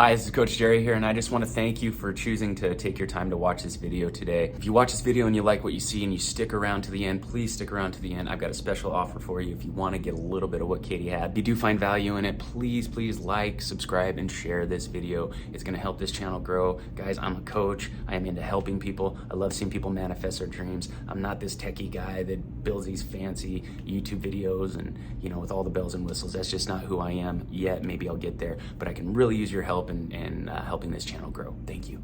Hi, this is Coach Jerry here, and I just want to thank you for choosing to take your time to watch this video today. If you watch this video and you like what you see and you stick around to the end, please stick around to the end. I've got a special offer for you if you want to get a little bit of what Katie had. If you do find value in it, please like, subscribe, and share this video. It's going to help this channel grow. Guys, I'm a coach. I am into helping people. I love seeing people manifest their dreams. I'm not this techie guy that builds these fancy YouTube videos and, with all the bells and whistles. That's just not who I am yet. Maybe I'll get there, but I can really use your help in helping this channel grow. Thank you.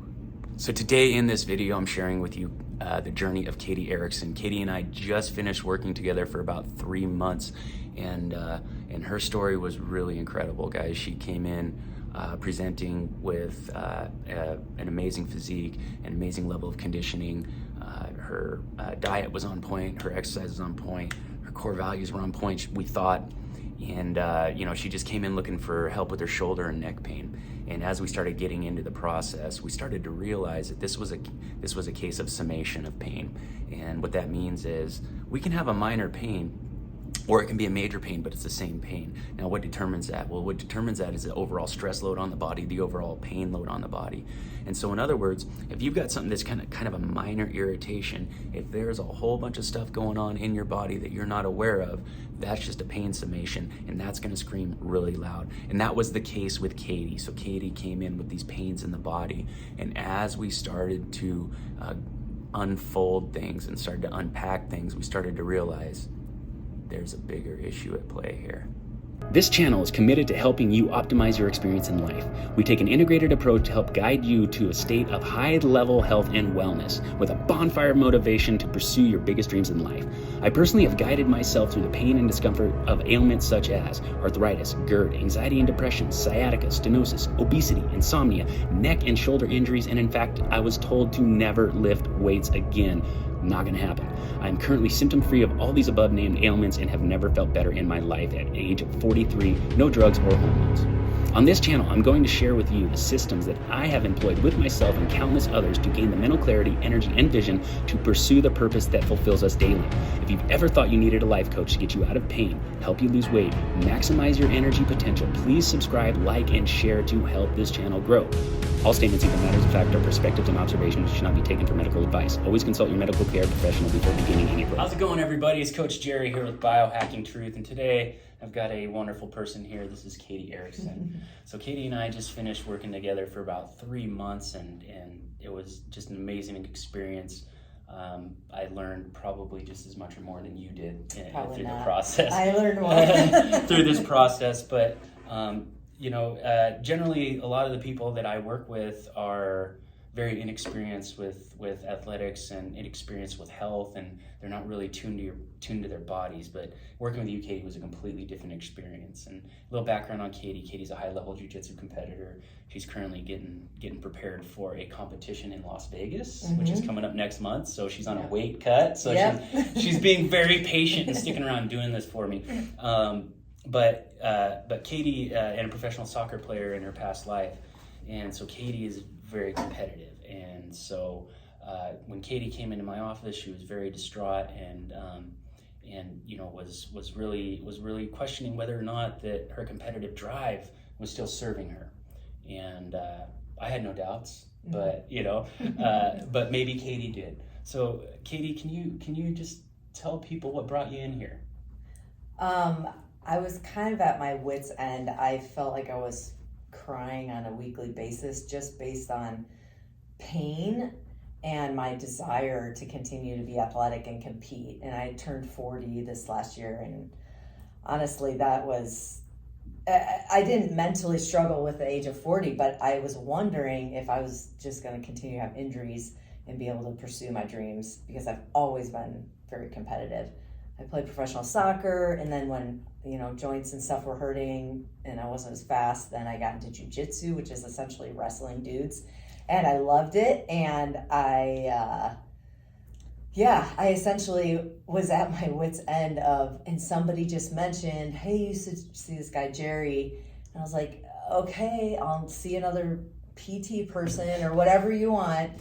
So today in this video, I'm sharing with you the journey of Katie Ericksson. Katie and I just finished working together for about 3 months, and her story was really incredible, guys. She came in presenting with an amazing physique, an amazing level of conditioning. Her diet was on point, her exercise was on point, her core values were on point, we thought. And she just came in looking for help with her shoulder and neck pain. And as we started getting into the process, we started to realize that this was a case of summation of pain. And what that means is we can have a minor pain, or it can be a major pain, but it's the same pain. Now, what determines that? Well, what determines that is the overall stress load on the body, the overall pain load on the body. And so in other words, if you've got something that's kind of a minor irritation, if there's a whole bunch of stuff going on in your body that you're not aware of, that's just a pain summation, and that's gonna scream really loud. And that was the case with Katie. So Katie came in with these pains in the body, and as we started to unfold things and started to unpack things, we started to realize there's a bigger issue at play here. This channel is committed to helping you optimize your experience in life. We take an integrated approach to help guide you to a state of high-level health and wellness with a bonfire of motivation to pursue your biggest dreams in life. I personally have guided myself through the pain and discomfort of ailments such as arthritis, GERD, anxiety and depression, sciatica, stenosis, obesity, insomnia, neck and shoulder injuries, and in fact, I was told to never lift weights again. Not gonna happen. I'm currently symptom-free of all these above-named ailments and have never felt better in my life at age 43, no drugs or hormones. On this channel, I'm going to share with you the systems that I have employed with myself and countless others to gain the mental clarity, energy, and vision to pursue the purpose that fulfills us daily. If you've ever thought you needed a life coach to get you out of pain, help you lose weight, maximize your energy potential, please subscribe, like, and share to help this channel grow. All statements, even matters of fact, are perspectives and observations, should not be taken for medical advice. Always consult your medical care professional before beginning any program. How's it going, everybody? It's Coach Jerry here with Biohacking Truth, and today I've got a wonderful person here. This is Katie Ericksson. So Katie and I just finished working together for about 3 months, and it was just an amazing experience. I learned probably just as much or more than you did through the process. I learned more through this process, but generally a lot of the people that I work with are very inexperienced with athletics and inexperienced with health, and they're not really tuned to their bodies. But working with you, Katie, was a completely different experience. And a little background on Katie. Katie's a high-level Jiu Jitsu competitor. She's currently getting prepared for a competition in Las Vegas, which is coming up next month. So she's on a weight cut. So she's being very patient and sticking around doing this for me. But Katie, and a professional soccer player in her past life, and so Katie is very competitive. And so when Katie came into my office, she was very distraught and was really questioning whether or not that her competitive drive was still serving her. And I had no doubts, but but maybe Katie did. So Katie, can you just tell people what brought you in here? I was kind of at my wit's end. I felt like I was crying on a weekly basis just based on pain and my desire to continue to be athletic and compete. And I turned 40 this last year, and honestly, I didn't mentally struggle with the age of 40, but I was wondering if I was just going to continue to have injuries and be able to pursue my dreams, because I've always been very competitive. I played professional soccer, and then when joints and stuff were hurting and I wasn't as fast, then I got into Jiu Jitsu, which is essentially wrestling dudes, and I loved it. And I essentially was at my wit's end and somebody just mentioned, hey, you should see this guy Jerry, and I was like, okay, I'll see another PT person or whatever you want.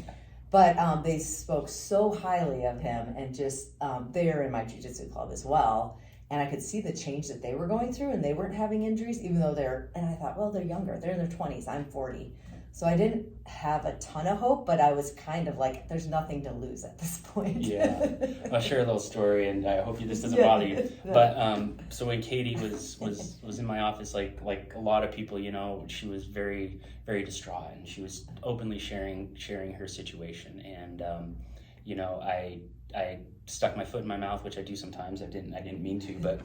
But they spoke so highly of him, and just they're in my jiu-jitsu club as well. and I could see the change that they were going through, and they weren't having injuries, even though and I thought, well, they're younger. They're in their 20s. I'm 40. So I didn't have a ton of hope, but I was kind of like, there's nothing to lose at this point. Yeah. I'll share a little story, and I hope this doesn't bother you. No. But so when Katie was in my office, like a lot of people, you know, she was very, very distraught, and she was openly sharing her situation. And you know, I stuck my foot in my mouth, which I do sometimes. I didn't mean to, but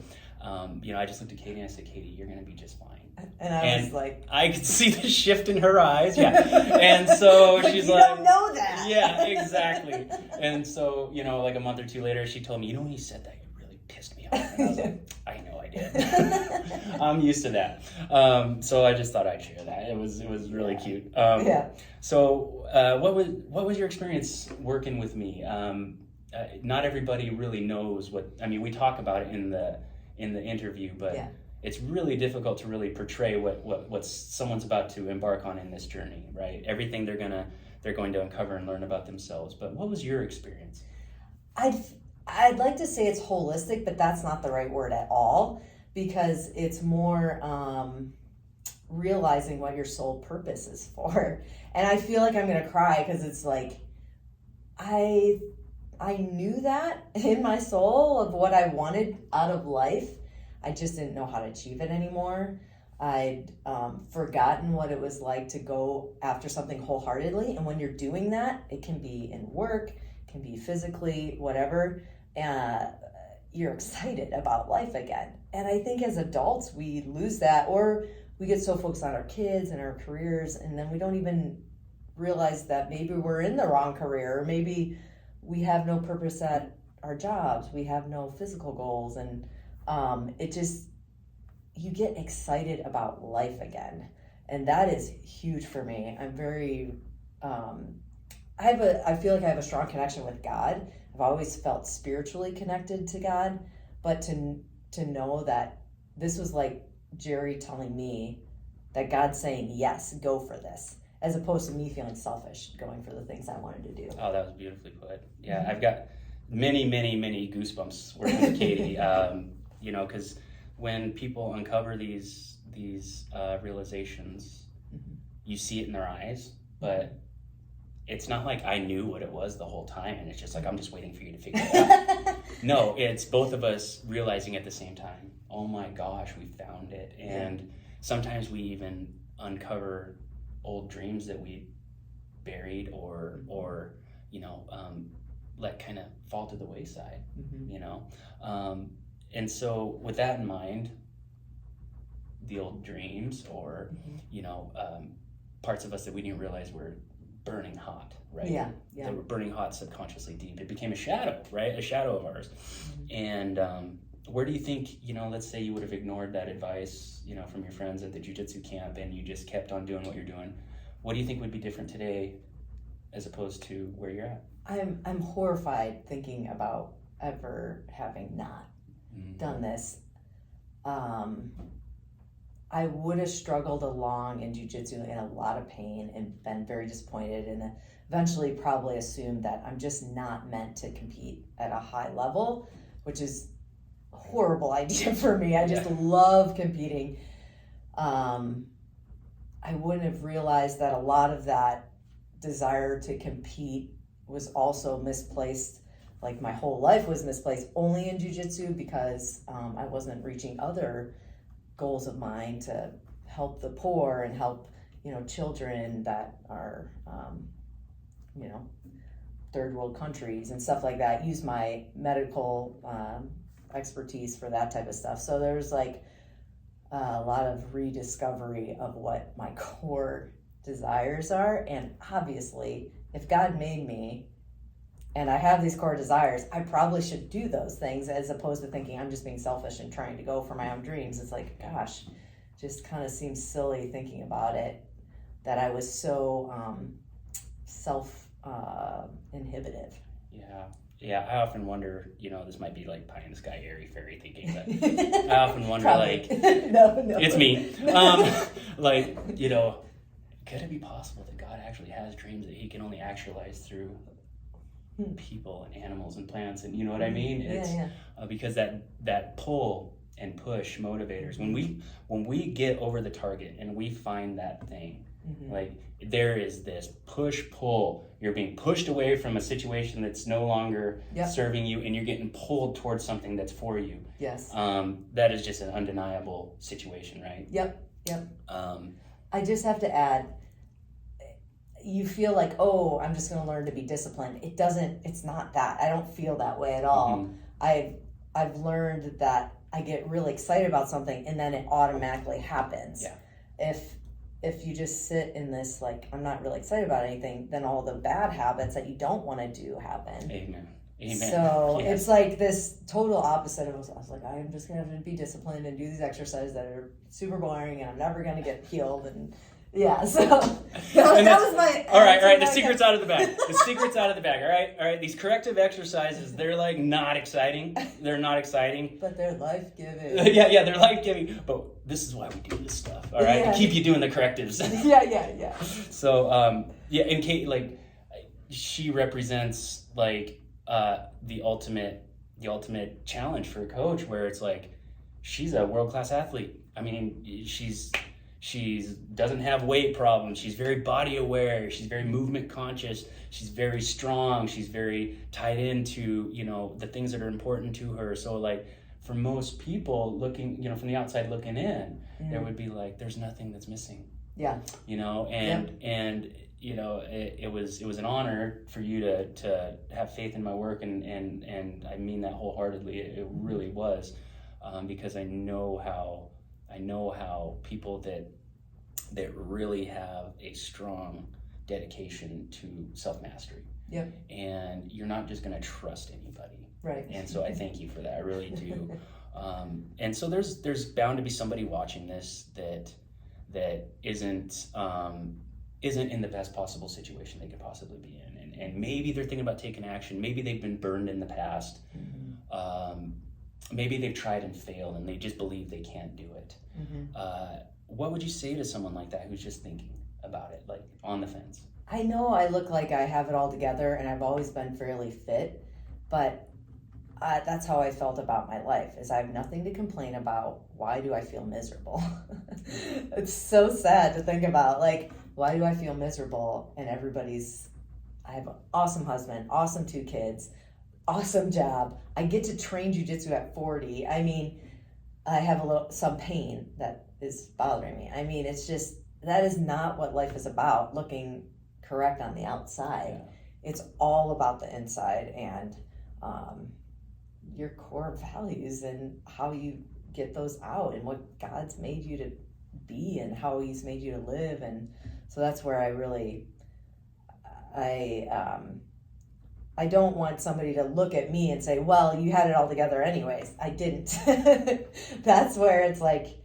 you know, I just looked at Katie and I said, Katie, you're gonna be just fine. And I was like, I could see the shift in her eyes. Yeah. And so she's you like, don't know that. Yeah, exactly. And so, you know, like a month or two later, she told me, you know, when you said that, you really pissed me off. And I was like, I know I did. I'm used to that. So I just thought I'd share that. It was really cute. So what was your experience working with me? Not everybody really knows we talk about it in the interview, but it's really difficult to really portray what someone's about to embark on in this journey, right? Everything they're going to uncover and learn about themselves. But what was your experience? I'd like to say it's holistic, but that's not the right word at all, because it's more realizing what your soul purpose is for. And I feel like I'm gonna cry, because it's like I knew that in my soul of what I wanted out of life. I just didn't know how to achieve it anymore. I'd forgotten what it was like to go after something wholeheartedly. And when you're doing that, it can be in work, it can be physically, whatever. You're excited about life again. And I think as adults, we lose that, or we get so focused on our kids and our careers, and then we don't even realize that maybe we're in the wrong career, or maybe we have no purpose at our jobs, we have no physical goals, and you get excited about life again. And that is huge for me. I'm very, I feel like I have a strong connection with God. I've always felt spiritually connected to God, but to know that this was like Jerry telling me that God's saying, yes, go for this, as opposed to me feeling selfish going for the things I wanted to do. Oh, that was beautifully put. Yeah, I've got many, many, many goosebumps working with Katie. You know, because when people uncover these realizations, you see it in their eyes, but it's not like I knew what it was the whole time, and it's just like, I'm just waiting for you to figure it out. No, it's both of us realizing at the same time, oh my gosh, we found it. And sometimes we even uncover old dreams that we buried or you know, let kind of fall to the wayside, you know. And so with that in mind, the old dreams or, you know, parts of us that we didn't realize were burning hot, right? Yeah. They were burning hot subconsciously deep. It became a shadow, right? A shadow of ours. And where do you think, you know, let's say you would have ignored that advice, you know, from your friends at the Jiu Jitsu camp, and you just kept on doing what you're doing. What do you think would be different today as opposed to where you're at? I'm horrified thinking about ever having not done this. I would have struggled along in jiu-jitsu in a lot of pain and been very disappointed, and eventually probably assumed that I'm just not meant to compete at a high level, which is a horrible idea for me. I just love competing. I wouldn't have realized that a lot of that desire to compete was also misplaced. Like my whole life was misplaced only in jiu-jitsu, because I wasn't reaching other goals of mine to help the poor and help, you know, children that are, you know, third world countries and stuff like that. Use my medical expertise for that type of stuff. So there's like a lot of rediscovery of what my core desires are. And obviously, if God made me and I have these core desires, I probably should do those things, as opposed to thinking I'm just being selfish and trying to go for my own dreams. It's like, gosh, just kind of seems silly thinking about it, that I was so self-inhibitive. Yeah, I often wonder, you know, this might be like pie in the sky, airy fairy thinking, but I often wonder, like, no. It's me. Like, you know, could it be possible that God actually has dreams that he can only actualize through people and animals and plants, and you know what I mean? It's because that pull and push motivators, when we get over the target and we find that thing, like there is this push pull, you're being pushed away from a situation that's no longer serving you, and you're getting pulled towards something that's for you. That is just an undeniable situation, right? I just have to add, you feel like, oh, I'm just going to learn to be disciplined. It's not that. I don't feel that way at all. I've learned that I get really excited about something and then it automatically happens. If you just sit in this, like, I'm not really excited about anything, then all the bad habits that you don't want to do happen. Amen. So it's like this total opposite of, I was like, I'm just going to have to be disciplined and do these exercises that are super boring and I'm never going to get healed. And so that was my... All right, the secret's out of the bag. The secret's out of the bag, all right? These corrective exercises, they're like not exciting. They're not exciting. But they're life-giving. They're life-giving. But this is why we do this stuff, all right? To keep you doing the correctives. So, and Kate, like, she represents, like, the ultimate challenge for a coach, where it's like, she's a world-class athlete. I mean, she doesn't have weight problems. She's very body aware. She's very movement conscious. She's very strong. She's very tied into, you know, the things that are important to her. So like for most people looking, you know, from the outside looking in, there would be like, there's nothing that's missing. You know, and you know, it was an honor for you to have faith in my work, and I mean that wholeheartedly. It really was, because I know how people that really have a strong dedication to self-mastery. And you're not just going to trust anybody. Right. And so I thank you for that. I really do. And so there's bound to be somebody watching this that isn't in the best possible situation they could possibly be in. And maybe they're thinking about taking action. Maybe they've been burned in the past. Maybe they've tried and failed and they just believe they can't do it. What would you say to someone like that who's just thinking about it, like on the fence? I know I look like I have it all together and I've always been fairly fit, but that's how I felt about my life, is I have nothing to complain about. Why do I feel miserable? It's so sad to think about, like, why do I feel miserable? And I have an awesome husband, awesome 2 kids, awesome job. I get to train Jiu Jitsu at 40. I mean, I have some pain that is bothering me. I mean, it's just, that is not what life is about, looking correct on the outside. It's all about the inside and your core values and how you get those out and what God's made you to be and how he's made you to live. And so that's where I really, I don't want somebody to look at me and say, well, you had it all together anyways. I didn't. That's where it's like,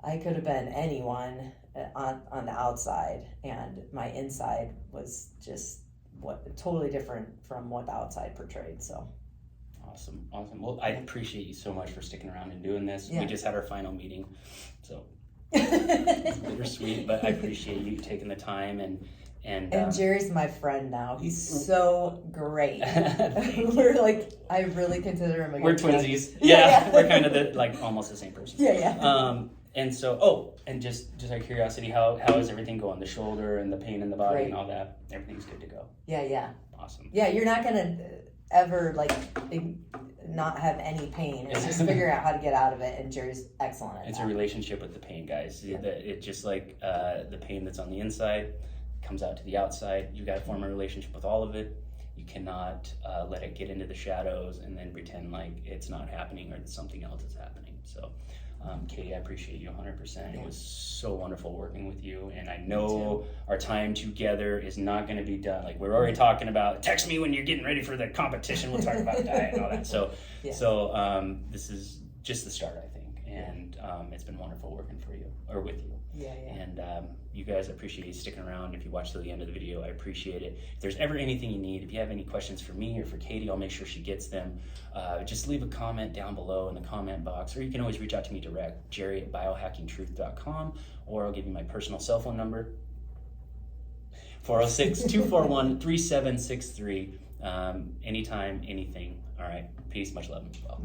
I could have been anyone on the outside, and my inside was just totally different from what the outside portrayed. So awesome. Well, I appreciate you so much for sticking around and doing this. We just had our final meeting, so it's bittersweet, but I appreciate you taking the time. And Jerry's my friend now. He's so great. We're like, I really consider him a good friend. We're twinsies. We're kind of almost the same person. And so, and just out of curiosity, how is everything going? The shoulder and the pain in the body and all that, everything's good to go. Awesome. You're not gonna ever not have any pain. It's just figuring out how to get out of it, and Jerry's excellent at that. It's a relationship with the pain, guys. It's just like the pain that's on the inside comes out to the outside. You got to form a relationship with all of it. You cannot let it get into the shadows and then pretend like it's not happening or that something else is happening. So Katie, I appreciate you 100%. It was so wonderful working with you, and I know our time together is not going to be done. Like, we're already talking about, text me when you're getting ready for the competition. We'll talk about diet and all that. So this is just the start, I think, and it's been wonderful working with you. And you guys, appreciate you sticking around. If you watch till the end of the video, I appreciate it. If there's ever anything you need, if you have any questions for me or for Katie, I'll make sure she gets them. Just leave a comment down below in the comment box, or you can always reach out to me direct, Jerry@biohackingtruth.com, or I'll give you my personal cell phone number. 406-241-3763. Anytime, anything. All right, peace, much love. Well.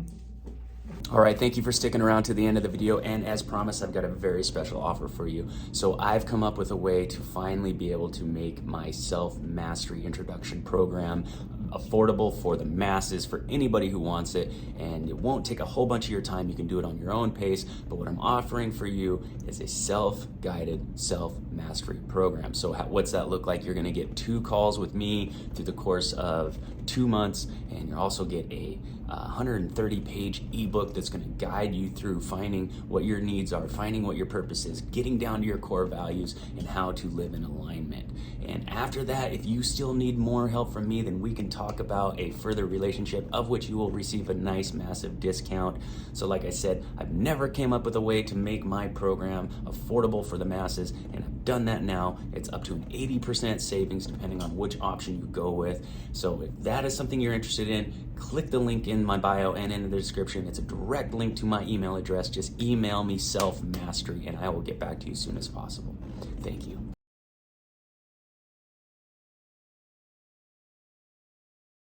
All right, thank you for sticking around to the end of the video, and as promised, I've got a very special offer for you. So I've come up with a way to finally be able to make my self-mastery introduction program affordable for the masses, for anybody who wants it, and it won't take a whole bunch of your time. You can do it on your own pace, but what I'm offering for you is a self-guided self-mastery program. So what's that look like? You're gonna get 2 calls with me through the course of 2 months, and you'll also get a 130-page ebook that's going to guide you through finding what your needs are, finding what your purpose is, getting down to your core values, and how to live in alignment. And after that, if you still need more help from me, then we can talk about a further relationship, of which you will receive a nice massive discount. So like I said, I've never came up with a way to make my program affordable for the masses, and I've done that now. It's up to an 80% savings depending on which option you go with. So if that is something you're interested in, click the link in my bio and in the description. It's a direct link to my email address. Just email me self-mastery and I will get back to you as soon as possible. Thank you.